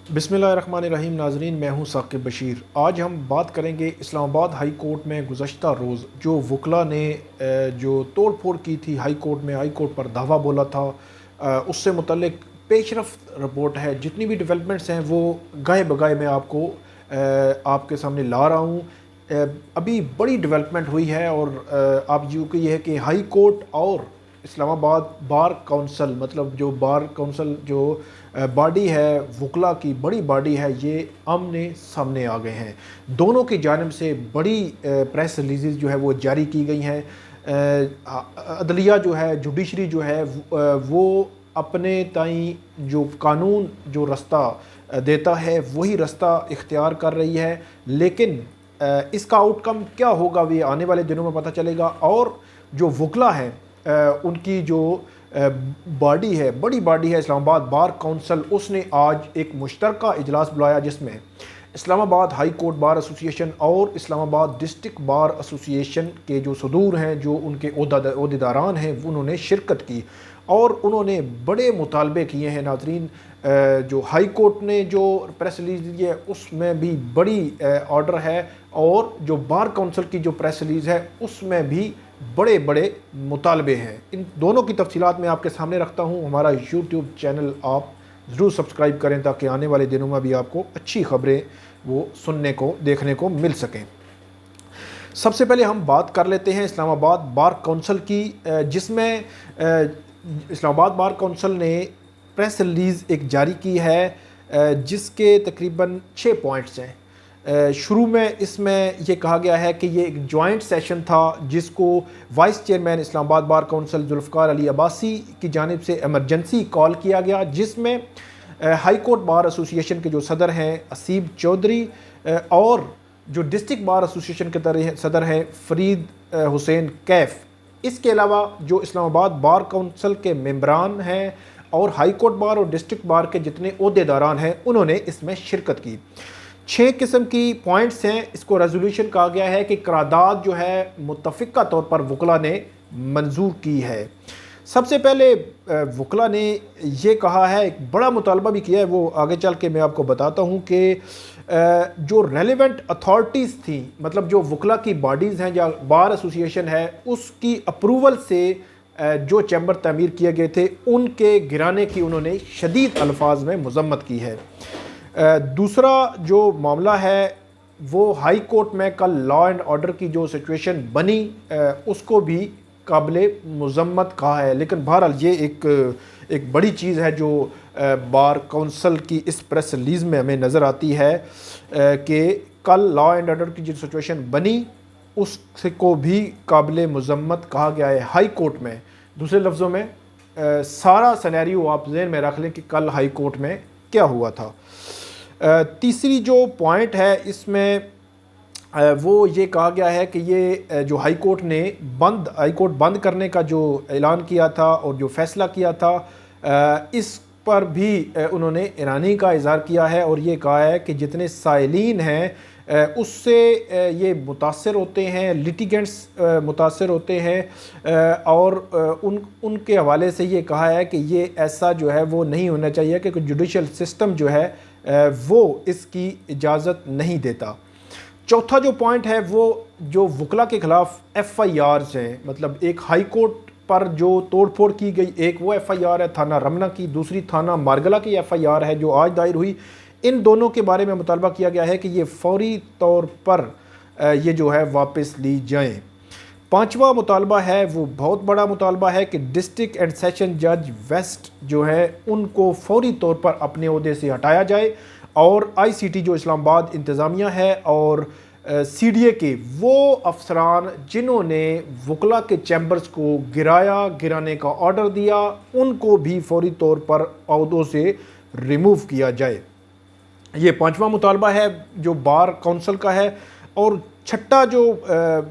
बिस्मिल्लाहिर्रहमानिर्रहीम। नाजरीन, मैं हूं साकिब बशीर। आज हम बात करेंगे इस्लामाबाद हाई कोर्ट में गुज़श्ता रोज़ जो वकला ने जो तोड़ फोड़ की थी हाई कोर्ट में, हाई कोर्ट पर दावा बोला था, उससे मुतल्लिक पेशरफ्त रिपोर्ट है। जितनी भी डेवलपमेंट्स हैं वो गाहे बगाहे मैं आपके सामने ला रहा हूँ। अभी बड़ी डेवलपमेंट हुई है और आप यूँ कि यह है कि हाई कोर्ट और इस्लामाबाद बार काउंसिल, मतलब जो बार काउंसिल जो बॉडी है वकला की बड़ी बॉडी है, ये आमने सामने आ गए हैं। दोनों की जानिब से बड़ी प्रेस रिलीज़ जो है वो जारी की गई हैं। अदलिया जो है, जुडिशरी जो है, वो अपने ताई जो कानून जो रास्ता देता है वही रास्ता इख्तियार कर रही है। लेकिन इसका आउटकम क्या होगा वो आने वाले दिनों में पता चलेगा। और जो वकला हैं उनकी जो बॉडी है, बड़ी बॉडी है इस्लामाबाद बार काउंसिल, उसने आज एक मुश्तरका इजलास बुलाया जिसमें Islamabad high court bar association और इस्लामाबाद डिस्ट्रिक्ट बार एसोसिएशन के जो सदूर हैं, जो उनके ओहदेदारान हैं, उन्होंने शिरकत की और उन्होंने बड़े मुतालबे किए हैं। नाजरीन, जो हाई कोर्ट ने जो प्रेस रिलीज़ दी है उसमें भी बड़ी ऑर्डर है और जो बार काउंसिल की जो प्रेस रिलीज़ है उसमें भी बड़े बड़े मुतालबे हैं। इन दोनों की तफसीलात मैं आपके सामने रखता हूँ। हमारा यूट्यूब चैनल आप ज़रूर सब्सक्राइब करें ताकि आने वाले दिनों में भी आपको अच्छी खबरें वो सुनने को देखने को मिल सकें। सबसे पहले हम बात कर लेते हैं इस्लामाबाद बार काउंसिल की, जिसमें इस्लामाबाद बार काउंसिल ने प्रेस रिलीज़ एक जारी की है जिसके तकरीबन 6 पॉइंट्स हैं। शुरू में इसमें ये कहा गया है कि ये एक जॉइंट सेशन था जिसको vice chairman Islamabad bar council Zulfiqar Ali Abbasi की जानिब से एमरजेंसी कॉल किया गया, जिसमें हाई कोर्ट बार एसोसिएशन के जो सदर हैं असीब चौधरी और जो डिस्ट्रिक्ट बार एसोसिएशन के सदर हैं फरीद हुसैन कैफ, इसके अलावा जो इस्लामाबाद बार काउंसिल के मेंबरान हैं और हाई कोर्ट बार और डिस्ट्रिक्ट बार के जितने ओहदेदारान हैं उन्होंने इसमें शिरकत की। 6 किस्म की पॉइंट्स हैं। इसको रेजोल्यूशन कहा गया है कि करारदाद जो है मुत्तफ़िक़ा तौर पर वकला ने मंजूर की है। सबसे पहले वकला ने ये कहा है, एक बड़ा मुतालबा भी किया है, वो आगे चल के मैं आपको बताता हूँ कि जो रेलिवेंट अथॉरिटीज़ थी, मतलब जो वकला की बॉडीज़ हैं या बार एसोसिएशन है, उसकी अप्रूवल से जो चैम्बर तामीर किए गए थे उनके गिराने की उन्होंने शदीद अल्फाज में मज़म्मत की है। दूसरा जो मामला है वो हाई कोर्ट में कल लॉ एंड ऑर्डर की जो सिचुएशन बनी उसको भी काबिल मज़म्मत कहा है। लेकिन बहरहाल ये एक बड़ी चीज़ है जो बार काउंसिल की इस प्रेस रिलीज़ में हमें नज़र आती है कि कल लॉ एंड ऑर्डर की जो सिचुएशन बनी उसको भी काबिल मज़म्मत कहा गया है हाई कोर्ट में। दूसरे लफ्ज़ों में सारा सिनेरियो आप ज़हन में रख लें कि कल हाई कोर्ट में क्या हुआ था। तीसरी जो पॉइंट है इसमें वो ये कहा गया है कि ये जो हाई कोर्ट ने हाई कोर्ट बंद करने का जो ऐलान किया था और जो फ़ैसला किया था इस पर भी उन्होंने ईरानी का इज़हार किया है और ये कहा है कि जितने साइलीन हैं उससे ये मुतासर होते हैं, लिटिगेंट्स मुतासर होते हैं और उनके हवाले से ये कहा है कि ये ऐसा जो है वो नहीं होना चाहिए कि जुडिशल सिस्टम जो है वो इसकी इजाज़त नहीं देता। चौथा जो पॉइंट है वो जो वकला के ख़िलाफ़ FIRs हैं, मतलब एक हाई कोर्ट पर जो तोड़फोड़ की गई, एक वो FIR है थाना रमना की, दूसरी थाना मारगला की FIR है जो आज दायर हुई। इन दोनों के बारे में मुतालबा किया गया है कि ये फौरी तौर पर ये जो है वापस ली जाएं। पांचवा मुतालबा है वो बहुत बड़ा मुतालबा है कि डिस्ट्रिक्ट एंड सेशन जज वेस्ट जो है उनको फौरी तौर पर अपने ओहदे से हटाया जाए और ICT जो इस्लामाबाद इंतज़ामिया है और CDA के वो अफसरान जिन्होंने वकला के चैम्बर्स को गिराने का ऑर्डर दिया उनको भी फौरी तौर पर ओहदों से रिमूव किया जाए। ये पांचवा मुतालबा है जो बार काउंसिल का है। और छठा जो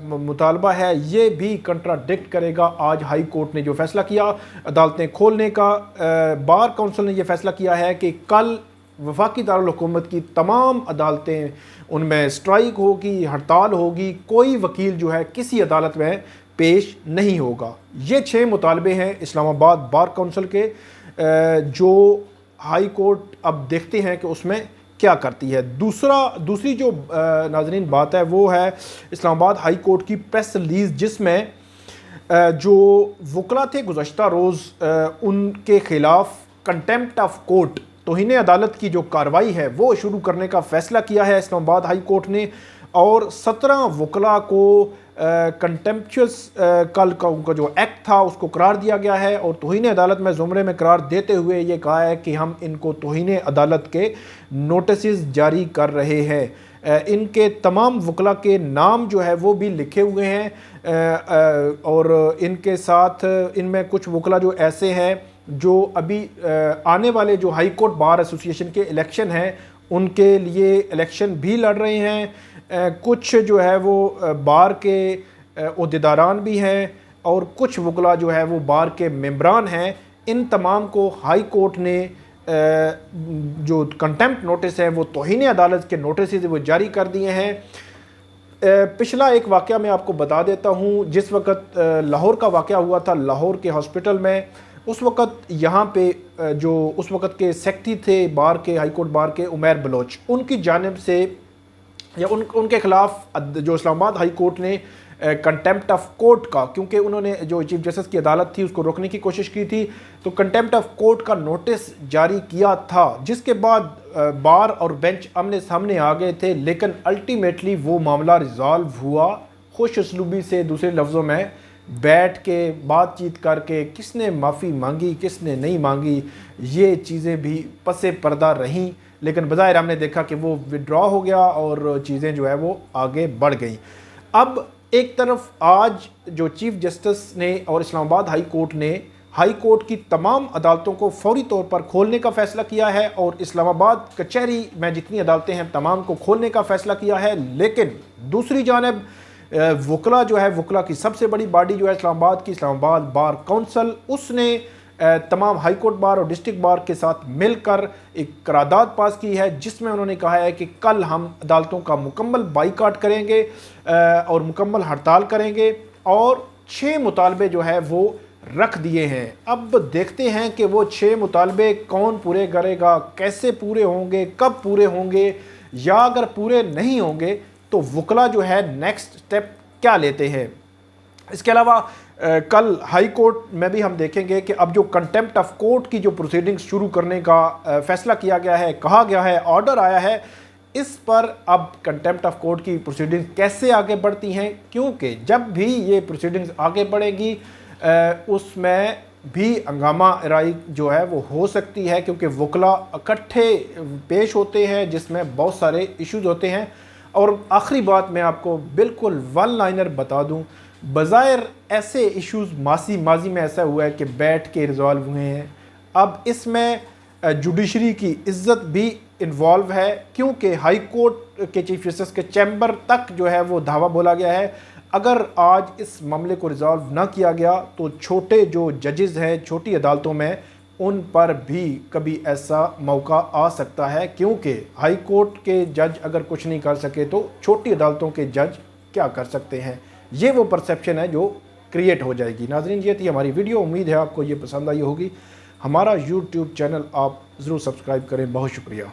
मुतालबा है ये भी कंट्राडिक्ट करेगा आज हाई कोर्ट ने जो फ़ैसला किया अदालतें खोलने का। बार काउंसिल ने यह फ़ैसला किया है कि कल वफाकी दारुल हुकूमत की तमाम अदालतें उनमें स्ट्राइक होगी, हड़ताल होगी, कोई वकील जो है किसी अदालत में पेश नहीं होगा। ये 6 मुतालबे हैं इस्लामाबाद बार काउंसिल के जो हाई कोर्ट अब देखते हैं कि उसमें क्या करती है। दूसरी जो नाज़रीन बात है वो है इस्लामाबाद हाई कोर्ट की प्रेस रिलीज़, जिसमें जो वकला थे गुज़श्ता रोज़ उनके ख़िलाफ़ कंटेम्प्ट ऑफ कोर्ट, तौहीन अदालत की जो कार्रवाई है वो शुरू करने का फ़ैसला किया है इस्लामाबाद हाई कोर्ट ने। और 17 वकला को कंटेम्पचुअस कल का उनका जो एक्ट था उसको करार दिया गया है, और तौहीन अदालत में ज़ुमरे में करार देते हुए ये कहा है कि हम इनको तौहीन अदालत के नोटिस जारी कर रहे हैं। इनके तमाम वकला के नाम जो है वो भी लिखे हुए हैं, और इनके साथ इनमें कुछ वकला जो ऐसे हैं जो अभी आने वाले जो हाई कोर्ट बार एसोसिएशन के इलेक्शन हैं उनके लिए इलेक्शन भी लड़ रहे हैं। कुछ जो है वो बार के ओहदेदारान भी हैं, और कुछ वकला जो है वो बार के मेंबरान हैं। इन तमाम को हाई कोर्ट ने जो कंटेम्प्ट नोटिस है वो तौहीन अदालत के नोटिस वो जारी कर दिए हैं। पिछला एक वाक़या मैं आपको बता देता हूँ। जिस वक़्त लाहौर का वाक़या हुआ था, लाहौर के हॉस्पिटल में, उस वक़्त यहाँ पे जो उस वक़्त के सेक्रेटरी थे बार के, हाई कोर्ट बार के, उमैर बलोच, उनकी जानिब से या उनके ख़िलाफ़ जो इस्लामाबाद हाई कोर्ट ने कंटेम्प्ट ऑफ कोर्ट का, क्योंकि उन्होंने जो चीफ जस्टिस की अदालत थी उसको रोकने की कोशिश की थी, तो कंटेम्प्ट ऑफ कोर्ट का नोटिस जारी किया था, जिसके बाद बार और बेंच आमने सामने आ गए थे। लेकिन अल्टीमेटली वो मामला रिजॉल्व हुआ खुश उसलूबी से। दूसरे लफ्ज़ों में बैठ के बातचीत करके किसने माफ़ी मांगी किसने नहीं मांगी, ये चीज़ें भी पसे पर्दा रहीं, लेकिन बज़ाहिर हमने देखा कि वो विड्रॉ हो गया और चीज़ें जो है वो आगे बढ़ गई। अब एक तरफ आज जो चीफ जस्टिस ने और इस्लामाबाद हाई कोर्ट ने हाई कोर्ट की तमाम अदालतों को फौरी तौर पर खोलने का फ़ैसला किया है, और इस्लामाबाद कचहरी में जितनी अदालतें हैं तमाम को खोलने का फ़ैसला किया है। लेकिन दूसरी जानिब वकला जो है, वकला की सबसे बड़ी बॉडी जो है इस्लामाबाद की, इस्लामाबाद बार काउंसिल, उसने तमाम हाई कोर्ट बार और डिस्ट्रिक्ट बार के साथ मिलकर एक करारदाद पास की है, जिसमें उन्होंने कहा है कि कल हम अदालतों का मुकम्मल बाइकाट करेंगे और मुकम्मल हड़ताल करेंगे, और 6 मुतालबे जो है वो रख दिए हैं। अब देखते हैं कि वो 6 मुतालबे कौन पूरे करेगा, कैसे पूरे होंगे, कब पूरे होंगे, या अगर पूरे नहीं होंगे तो वकला जो है नेक्स्ट स्टेप क्या लेते हैं। इसके अलावा कल हाई कोर्ट में भी हम देखेंगे कि अब जो कंटेम्प्ट ऑफ कोर्ट की जो प्रोसीडिंग्स शुरू करने का फैसला किया गया है, कहा गया है, ऑर्डर आया है, इस पर अब कंटेम्प्ट ऑफ कोर्ट की प्रोसीडिंग्स कैसे आगे बढ़ती हैं, क्योंकि जब भी ये प्रोसीडिंग्स आगे बढ़ेगी उसमें भी हंगामा राई जो है वो हो सकती है, क्योंकि वकला इकट्ठे पेश होते हैं जिसमें बहुत सारे इश्यूज होते हैं। और आखिरी बात मैं आपको बिल्कुल वन लाइनर बता दूं, बज़ाहिर ऐसे इश्यूज माजी में ऐसा हुआ है कि बैठ के रिजॉल्व हुए हैं। अब इसमें जुडिशरी की इज्जत भी इन्वॉल्व है, क्योंकि हाई कोर्ट के चीफ जस्टिस के चैम्बर तक जो है वो धावा बोला गया है। अगर आज इस मामले को रिजॉल्व ना किया गया तो छोटे जो जजेस हैं छोटी अदालतों में, उन पर भी कभी ऐसा मौका आ सकता है, क्योंकि हाई कोर्ट के जज अगर कुछ नहीं कर सके तो छोटी अदालतों के जज क्या कर सकते हैं। ये वो परसेप्शन है जो क्रिएट हो जाएगी। नाज़रीन, ये थी हमारी वीडियो, उम्मीद है आपको ये पसंद आई होगी। हमारा यूट्यूब चैनल आप ज़रूर सब्सक्राइब करें। बहुत शुक्रिया।